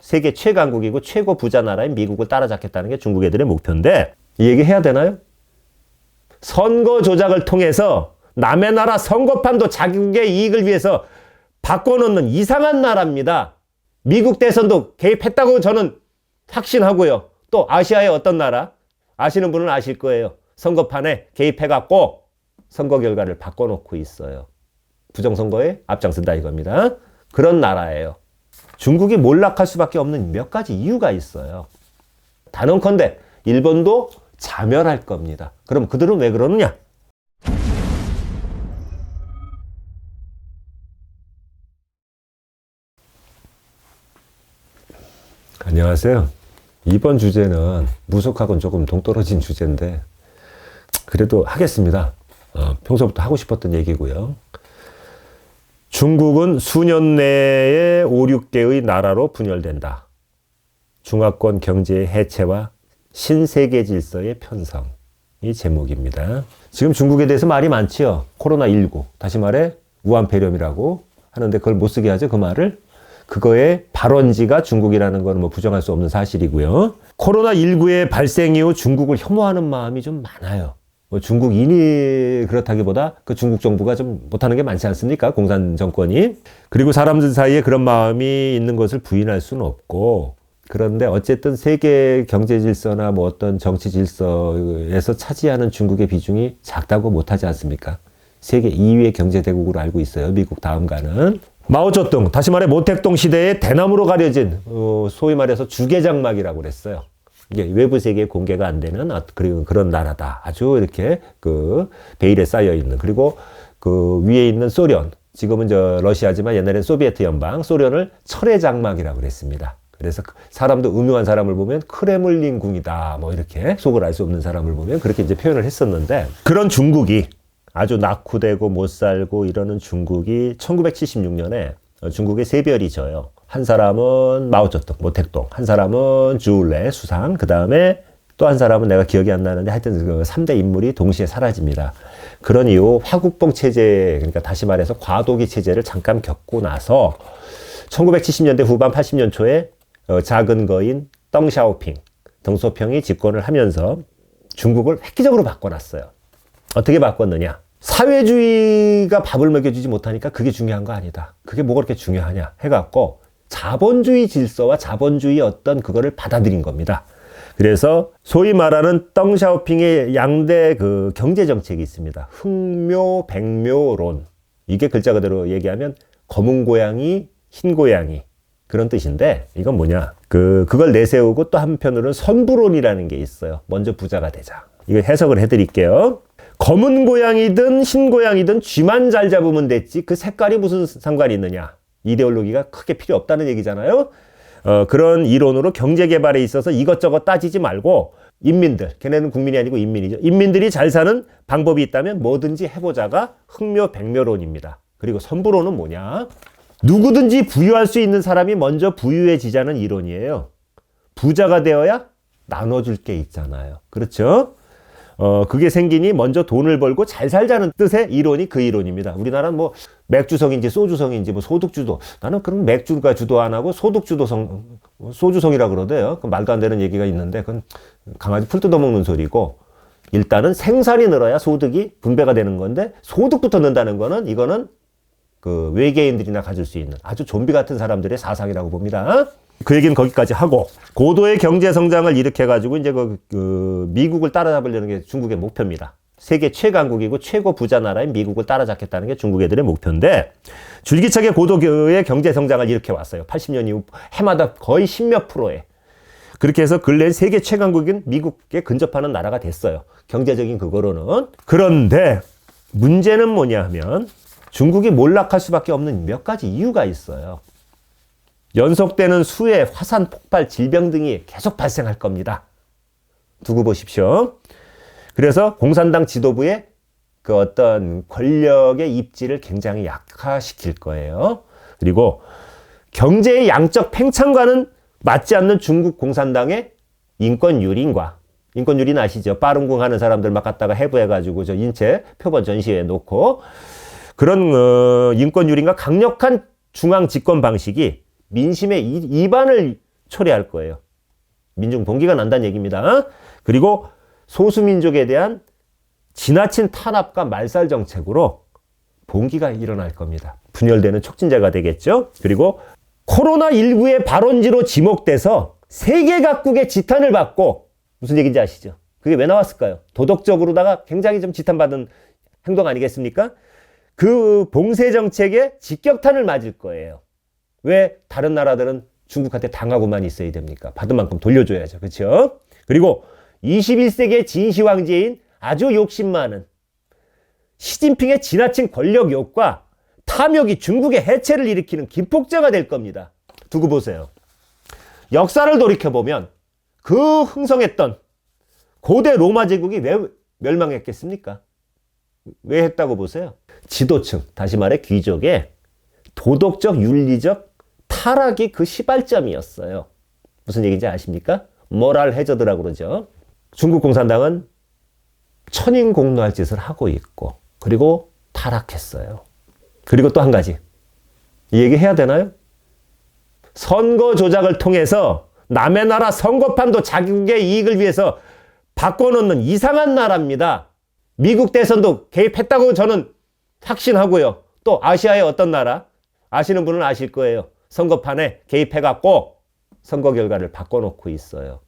세계 최강국이고 최고 부자 나라인 미국을 따라잡겠다는 게 중국 애들의 목표인데, 이 얘기 해야 되나요? 선거 조작을 통해서 남의 나라 선거판도 자국의 이익을 위해서 바꿔놓는 이상한 나라입니다. 미국 대선도 개입했다고 저는 확신하고요. 또 아시아의 어떤 나라? 아시는 분은 아실 거예요. 선거판에 개입해갖고 선거 결과를 바꿔놓고 있어요. 부정선거에 앞장선다 이겁니다. 그런 나라예요. 중국이 몰락할 수밖에 없는 몇 가지 이유가 있어요. 단언컨대 일본도 자멸할 겁니다. 그럼 그들은 왜 그러느냐? 안녕하세요. 이번 주제는 무속하고는 조금 동떨어진 주제인데 그래도 하겠습니다. 평소부터 하고 싶었던 얘기고요. 중국은 수년 내에 5, 6개의 나라로 분열된다. 중화권 경제의 해체와 신세계 질서의 편성이 제목입니다. 지금 중국에 대해서 말이 많지요. 코로나19, 다시 말해 우한폐렴이라고 하는데 그걸 못 쓰게 하죠. 그 말을. 그거의 발원지가 중국이라는 건 뭐 부정할 수 없는 사실이고요. 코로나19의 발생 이후 중국을 혐오하는 마음이 좀 많아요. 뭐 중국인이 그렇다기보다 그 중국 정부가 좀 못하는 게 많지 않습니까? 공산 정권이. 그리고 사람들 사이에 그런 마음이 있는 것을 부인할 수는 없고, 그런데 어쨌든 세계 경제 질서나 뭐 어떤 정치 질서에서 차지하는 중국의 비중이 작다고 못하지 않습니까? 세계 2위의 경제 대국으로 알고 있어요. 미국 다음가는. 마오쩌둥, 다시 말해 모택동 시대의 대나무로 가려진 소위 말해서 주계장막이라고 그랬어요. 이게 외부 세계에 공개가 안 되는 그리고 그런 나라다. 아주 이렇게 그 베일에 쌓여 있는. 그리고 그 위에 있는 소련, 지금은 러시아지만 옛날엔 소비에트 연방, 소련을 철의 장막이라고 그랬습니다. 그래서 사람도 음흉한 사람을 보면 크레물린 궁이다. 뭐 이렇게 속을 알 수 없는 사람을 보면 그렇게 이제 표현을 했었는데, 그런 중국이 아주 낙후되고 못 살고 이러는 중국이 1976년에 중국의 세 별이 져요. 한 사람은 마오쩌둥, 모택동, 한 사람은 주울레, 수상, 그 다음에 또 한 사람은 내가 기억이 안 나는데 하여튼 그 3대 인물이 동시에 사라집니다. 그런 이후 화국봉 체제, 그러니까 다시 말해서 과도기 체제를 잠깐 겪고 나서 1970년대 후반 80년 초에 작은 거인 덩샤오핑, 덩소평이 집권을 하면서 중국을 획기적으로 바꿔놨어요. 어떻게 바꿨느냐? 사회주의가 밥을 먹여주지 못하니까 그게 중요한 거 아니다. 그게 뭐가 그렇게 중요하냐 해갖고 자본주의 질서와 자본주의 어떤 그거를 받아들인 겁니다. 그래서 소위 말하는 덩샤오핑의 양대 그 경제 정책이 있습니다. 흑묘, 백묘론. 이게 글자 그대로 얘기하면 검은 고양이, 흰 고양이 그런 뜻인데, 이건 뭐냐? 그걸 내세우고 또 한편으로는 선부론이라는 게 있어요. 먼저 부자가 되자. 이거 해석을 해드릴게요. 검은 고양이든 흰 고양이든 쥐만 잘 잡으면 됐지 그 색깔이 무슨 상관이 있느냐. 이데올로기가 크게 필요 없다는 얘기잖아요. 그런 이론으로 경제 개발에 있어서 이것저것 따지지 말고 인민들, 걔네는 국민이 아니고 인민이죠. 인민들이 잘 사는 방법이 있다면 뭐든지 해보자가 흑묘 백묘론입니다. 그리고 선부론은 뭐냐? 누구든지 부유할 수 있는 사람이 먼저 부유해지자는 이론이에요. 부자가 되어야 나눠줄 게 있잖아요. 그렇죠? 그게 생기니 먼저 돈을 벌고 잘 살자는 뜻의 이론이 그 이론입니다. 우리나라는 뭐 맥주성인지 소주성인지 뭐 소득주도, 나는 그럼 맥주가 주도 안 하고 소득주도성, 소주성이라 그러대요. 그 말도 안 되는 얘기가 있는데 그건 강아지 풀 뜯어먹는 소리고, 일단은 생산이 늘어야 소득이 분배가 되는 건데 소득부터 는다는 거는 이거는 그 외계인들이나 가질 수 있는 아주 좀비 같은 사람들의 사상이라고 봅니다. 그 얘기는 거기까지 하고, 고도의 경제 성장을 일으켜가지고 이제 그 미국을 따라잡으려는 게 중국의 목표입니다. 세계 최강국이고 최고 부자 나라인 미국을 따라잡겠다는 게 중국 애들의 목표인데, 줄기차게 고도의 경제 성장을 일으켜 왔어요. 80년 이후 해마다 거의 10몇 %에. 그렇게 해서 근래 세계 최강국인 미국에 근접하는 나라가 됐어요. 경제적인 그거로는. 그런데 문제는 뭐냐 하면 중국이 몰락할 수밖에 없는 몇 가지 이유가 있어요. 연속되는 수해, 화산, 폭발, 질병 등이 계속 발생할 겁니다. 두고 보십시오. 그래서 공산당 지도부의 그 어떤 권력의 입지를 굉장히 약화시킬 거예요. 그리고 경제의 양적 팽창과는 맞지 않는 중국 공산당의 인권 유린과, 인권 유린 아시죠? 빠른궁 하는 사람들 막 갖다가 해부해가지고 저 인체 표본 전시회에 놓고, 그런 인권 유린과 강력한 중앙 집권 방식이 민심의 이반을 초래할 거예요. 민중 봉기가 난다는 얘기입니다. 그리고 소수민족에 대한 지나친 탄압과 말살 정책으로 봉기가 일어날 겁니다. 분열되는 촉진제가 되겠죠. 그리고 코로나19의 발원지로 지목돼서 세계 각국의 지탄을 받고, 무슨 얘기인지 아시죠? 그게 왜 나왔을까요? 도덕적으로다가 굉장히 좀 지탄받은 행동 아니겠습니까? 그 봉쇄 정책에 직격탄을 맞을 거예요. 왜 다른 나라들은 중국한테 당하고만 있어야 됩니까? 받은 만큼 돌려줘야죠. 그렇죠? 그리고 21세기의 진시황제인 아주 욕심 많은 시진핑의 지나친 권력욕과 탐욕이 중국의 해체를 일으키는 기폭제가 될 겁니다. 두고 보세요. 역사를 돌이켜보면 그 흥성했던 고대 로마 제국이 왜 멸망했겠습니까? 왜 했다고 보세요? 지도층, 다시 말해 귀족의 도덕적, 윤리적 타락이 그 시발점이었어요. 무슨 얘기인지 아십니까? 모랄 해저드라고 그러죠. 중국 공산당은 천인공노할 짓을 하고 있고, 그리고 타락했어요. 그리고 또 한 가지, 이 얘기 해야 되나요? 선거 조작을 통해서 남의 나라 선거판도 자국의 이익을 위해서 바꿔놓는 이상한 나라입니다. 미국 대선도 개입했다고 저는 확신하고요. 또 아시아의 어떤 나라, 아시는 분은 아실 거예요. 선거판에 개입해갖고 선거 결과를 바꿔놓고 있어요.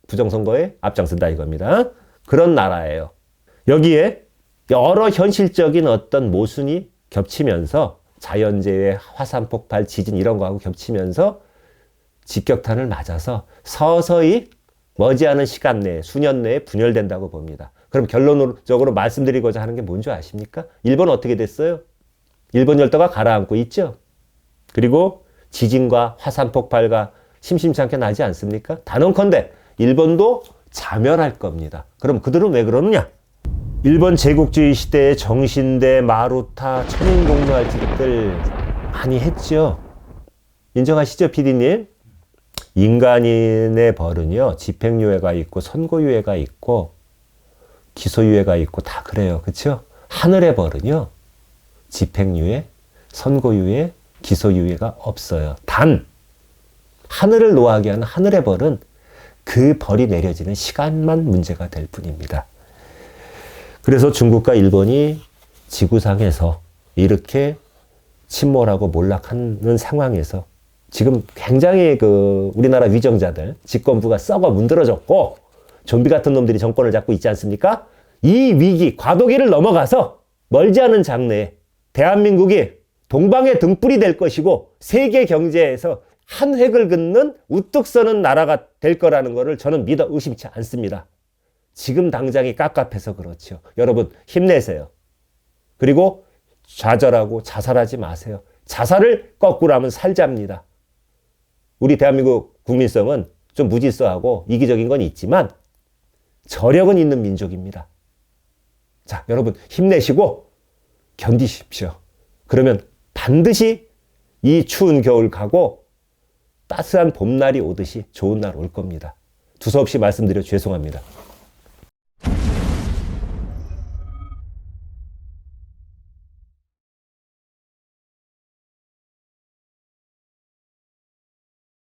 부정선거에 앞장선다 이겁니다. 그런 나라예요. 여기에 여러 현실적인 어떤 모순이 겹치면서 자연재해, 화산 폭발, 지진 이런 거하고 겹치면서 직격탄을 맞아서 서서히 머지않은 시간 내에, 수년 내에 분열된다고 봅니다. 그럼 결론적으로 말씀드리고자 하는 게 뭔지 아십니까? 일본 어떻게 됐어요? 일본 열도가 가라앉고 있죠? 그리고 지진과 화산 폭발과 심심치 않게 나지 않습니까? 단언컨대 일본도 자멸할 겁니다. 그럼 그들은 왜 그러느냐? 일본 제국주의 시대의 정신대, 마루타, 천인공노할 짓들 많이 했죠. 인정하시죠, PD님? 인간인의 벌은요, 집행유예가 있고 선고유예가 있고 기소유예가 있고 다 그래요. 그렇죠? 하늘의 벌은요, 집행유예, 선고유예, 기소유예가 없어요. 단 하늘을 노하게 하는 하늘의 벌은 그 벌이 내려지는 시간만 문제가 될 뿐입니다. 그래서 중국과 일본이 지구상에서 이렇게 침몰하고 몰락하는 상황에서 지금 굉장히 우리나라 위정자들, 집권부가 썩어 문드러졌고 좀비 같은 놈들이 정권을 잡고 있지 않습니까? 이 위기, 과도기를 넘어가서 멀지 않은 장래에 대한민국이 동방의 등불이 될 것이고 세계 경제에서 한 획을 긋는 우뚝 서는 나라가 될 거라는 것을 저는 믿어 의심치 않습니다. 지금 당장이 깝깝해서 그렇죠. 여러분 힘내세요. 그리고 좌절하고 자살하지 마세요. 자살을 거꾸로 하면 살자입니다. 우리 대한민국 국민성은 좀 무질서하고 이기적인 건 있지만 저력은 있는 민족입니다. 자, 여러분 힘내시고 견디십시오. 그러면 반드시 이 추운 겨울 가고 따스한 봄날이 오듯이 좋은 날 올 겁니다. 두서없이 말씀드려 죄송합니다.